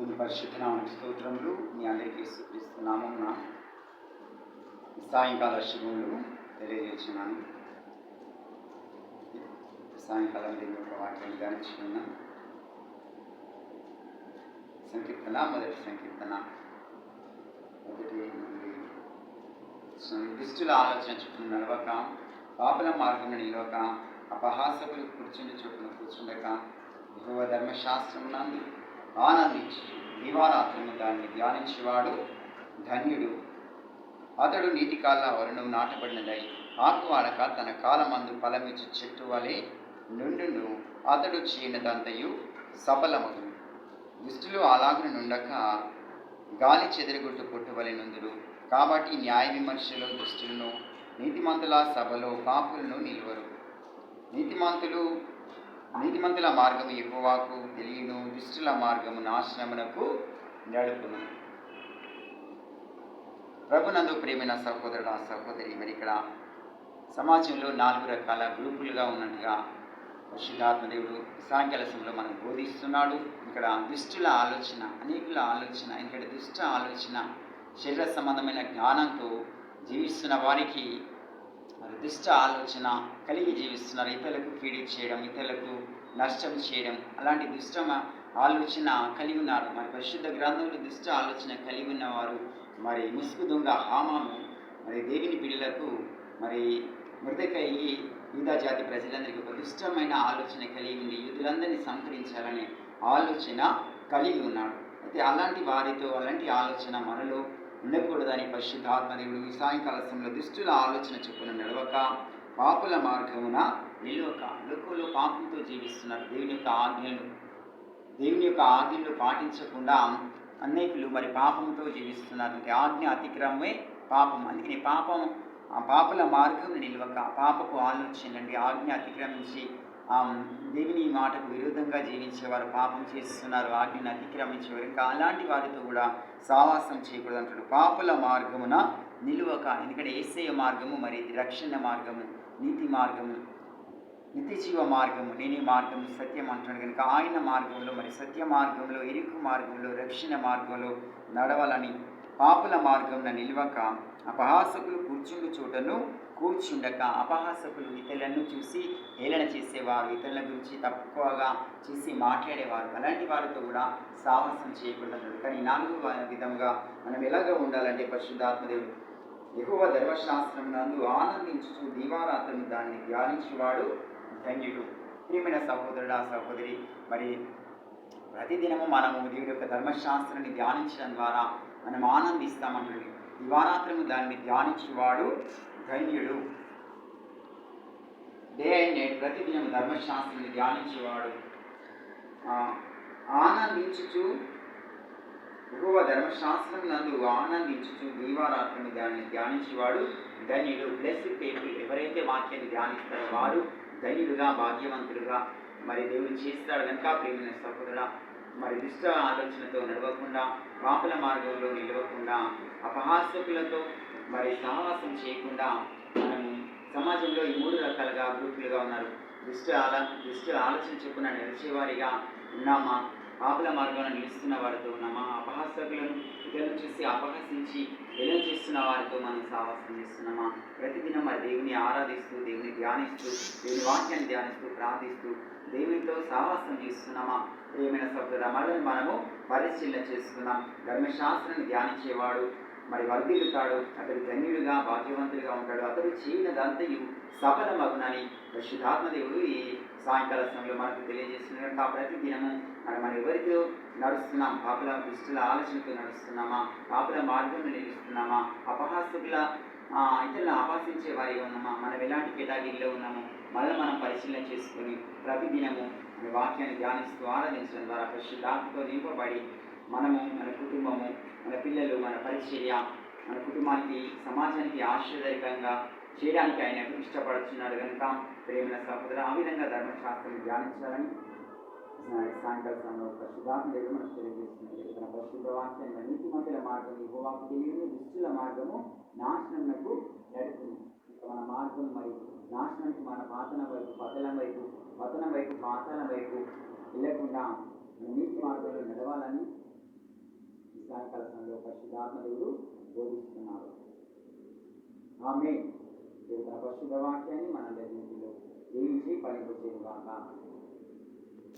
దేవుని పరిశుద్ధ నామమునకు స్తోత్రములు. మీ అందరికీ యేసుక్రీస్తు నామమున సాయంకాల శుభములు తెలియజేస్తున్నాను. సాయంకాలం దేవుని యొక్క వాక్యాన్ని ధ్యానించుకున్నాం. మొదటి సంకీర్తన 1 నుండి దుష్టుల ఆలోచన చుట్టూ నడవక, పాపల మార్గమున నిలవక, అపహాసకులు కూర్చుండి చోటును కూర్చుండక, యెహోవా ధర్మశాస్త్రమునందు ఆనందించి దివారాత్రము దాన్ని ధ్యానించేవాడు ధన్యుడు. అతడు నీటి కాళ్ళ వరుణం నాటబడినదై ఆకువాడక తన కాలమందు ఫలమిచ్చు చెట్టు వలె నుండును. అతడు చేయనదంతయు సఫలమగును. దుష్టులు అలాగున నుండక గాలి చెదరగొట్టు పొట్టువలె నుందురు. కాబట్టి న్యాయ విమర్శలో దుష్టులను, నీతిమంతుల సభలో పాపులను నిలువరు. నీతిమంతుల మార్గము యెహోవాకు తెలియను, దుష్టుల మార్గము నాశనమునకు నడుపును. ప్రభునందు ప్రియమైన సహోదరుడు సహోదరి, మరి ఇక్కడ సమాజంలో 4 రకాల గ్రూపులుగా ఉన్నట్టుగా పరిశుద్ధాత్మ దేవుడు సాయంకాల సమయంలో మనకు బోధిస్తున్నాడు. ఇక్కడ దుష్టుల ఆలోచన, అనేకుల ఆలోచన, ఎందుకంటే దుష్ట ఆలోచన శరీర సంబంధమైన జ్ఞానంతో జీవిస్తున్న వారికి మరి దుష్ట ఆలోచన కలిగి జీవిస్తున్నారు. ఇతరులకు కీడు చేయడం, ఇతరులకు నష్టం చేయడం, అలాంటి దుష్ట ఆలోచన కలిగి ఉన్నారు. మరి పరిశుద్ధ గ్రంథంలో దుష్ట ఆలోచన కలిగి ఉన్నవారు మరి ముసుగు దొంగ హామాను మరి దేవుని బిడ్డలకు మరి మృదకయ్యి యూదా జాతి ప్రజలందరికీ ఒక దుష్టమైన ఆలోచన కలిగి ఉంది. యూదులందరినీ సంహరించాలనే ఆలోచన కలిగి ఉన్నాడు. అయితే అలాంటి ఆలోచన మనలో ఉండకూడదని పరిశుద్ధాత్మదేవుడు ఈ సాయంకాల సమయంలో దుష్టుల ఆలోచన చొప్పున నడవక, పాపుల మార్గమున నిలవక. లోకంలో పాపంతో జీవిస్తున్నారు. దేవుని యొక్క ఆజ్ఞలు పాటించకుండా అనేకులు మరి పాపంతో జీవిస్తున్నారు. ఆజ్ఞ అతిక్రమమే పాపం. అందుకని పాపుల మార్గం నిలవక, పాపపు ఆలోచనండి ఆజ్ఞ అతిక్రమించి దేవుని మాటకు విరోధంగా జీవించేవారు పాపం చేస్తున్నారు, ఆజ్ఞను అతిక్రమించేవారు. ఇంకా అలాంటి వారితో కూడా సావాసం చేయకూడదు అంటాడు. పాపుల మార్గమున నిలువక, ఎందుకంటే యేసయ్య మార్గము మరి రక్షణ మార్గము, నీతి మార్గము, నిత్య జీవ మార్గము, నేనే మార్గము, సత్యం అంటాడు కనుక ఆయన మార్గంలో మరి సత్య మార్గంలో, ఇరుకు మార్గంలో, రక్షణ మార్గంలో నడవాలని పాపుల మార్గమున నిలవక, అపహాసకులు కూర్చుండు చోటను కూర్చుండక. అపహాసకులు ఇతరులను చూసి హేళన చేసేవారు, ఇతరుల గురించి తక్కువగా చూసి మాట్లాడేవారు. అలాంటి వారితో కూడా సాహసం చేయకూడదు. కానీ 4వ విధంగా మనం ఎలాగ ఉండాలంటే పరిశుద్ధాత్మదేవుడు యెహోవా ధర్మశాస్త్రమునందు ఆనందించుచు దివారాత్రము దాన్ని ధ్యానించువాడు ధన్యుడు. ప్రియమైన సహోదరుడా సహోదరి, మరి ప్రతిదినము మనము దేవుడి యొక్క ధర్మశాస్త్రాన్ని ధ్యానించడం ద్వారా మనం ఆనందిస్తామంటుంది. దివారాత్రము దాన్ని ధ్యానించువాడు ధన్యుడు. డే అండ్ నైట్ ప్రతిదినం ధర్మశాస్త్రాన్ని ధ్యానించేవాడు ఆనందించుచు యెహోవా ధర్మశాస్త్రం నందు ఆనందించుచు దీవారాత్రము దాన్ని ధ్యానించేవాడు ధన్యుడు. బ్లెస్డ్ పీపుల్, ఎవరైతే వాక్యాన్ని ధ్యానిస్తారో వారు ధన్యుడుగా, భాగ్యవంతులుగా మరి దేవుడు చేస్తాడు కనుక ప్రియమైన సహోదరుడా, మరి దుష్ట ఆలోచనతో నడవకుండా, పాపుల మార్గంలో నిలవకుండా, అపహాస్యకులతో మరి సహవాసం చేయకుండా మనము సమాజంలో ఈ 3 రకాలుగా గ్రూపులుగా ఉన్నారు. దుష్ట ఆలోచన చొప్పున నడిచేవారిగా ఉన్నామా? పాపుల మార్గంలో నిలుస్తున్న వారితో ఉన్నామా? అపహాస్యకులను ఇతరులను చూసి అపహసించి ఎలా చేస్తున్న వారితో మనం సహవాసం చేస్తున్నామా? ప్రతిదినం మరి దేవుని ఆరాధిస్తూ, దేవుని ధ్యానిస్తూ, దేవుని వాక్యాన్ని ధ్యానిస్తూ, ప్రార్థిస్తూ దేవునితో సహవాసం చేస్తున్నామా? ప్రియమైన సహోదరుడా, మనము పరిశీలన చేసుకున్నాం. ధర్మశాస్త్రాన్ని ధ్యానించేవాడు మరి వర్ధిల్లుతాడు, అతడు ధన్యుడుగా, భాగ్యవంతుడిగా ఉంటాడు. అతడు చేయనదంతయు సఫలమగునని పరిశుద్ధాత్మదేవుడు ఈ సాయంకాల సమయంలో మనకు తెలియజేస్తున్నారు. కనుక ప్రతి దినము మనం ఎవరితో నడుస్తున్నాం? పాపుల దుష్టుల ఆలోచనతో నడుస్తున్నామా? పాపుల మార్గంలో నిలుస్తున్నామా? అపహాసకుల ఇతరులను అపహసించే వారిగా ఉన్నామా? మనం ఎలాంటి కేటగిరీలో ఉన్నామో మనం పరిశీలన చేసుకొని ప్రతిదినము మన వాక్యాన్ని ధ్యానిస్తూ ఆరాధించడం ద్వారా పరిశుద్ధాత్మతో నింపబడి మనము, మన కుటుంబము, మన పిల్లలు, మన పరిచర్య, మన కుటుంబానికి, సమాజానికి ఆశీర్వాదకరంగా చేయడానికి ఆయన ఇష్టపడుతున్నాడు కనుక ప్రేమ సహోదర ఆ విధంగా ధర్మశాస్త్రం ధ్యానించాలని సాయంకాల సమయంలో పరిశుద్ధాత్మ దేవుడు మనకు తెలియజేస్తున్నారు. తన పరిశుద్ధ వాక్యాన్ని నీతిమంతుల మార్గం యెహోవాకు తెలియని, దుష్టుల మార్గము నాశనమునకు నడుపును. ఇక మన మార్గం మరి నాశనానికి, మన పతనం వైపు వెళ్ళకుండా నీతి మార్గంలో నడవాలని సాయంకాల సమయంలో పరిశుద్ధాత్మ దేవుడు బోధిస్తున్నారు. ఆమేన్. దేవుని పరిశుద్ధ వాక్యాన్ని మనందరి జీవితంలో దీవించి ఫలింపచేయుగాక.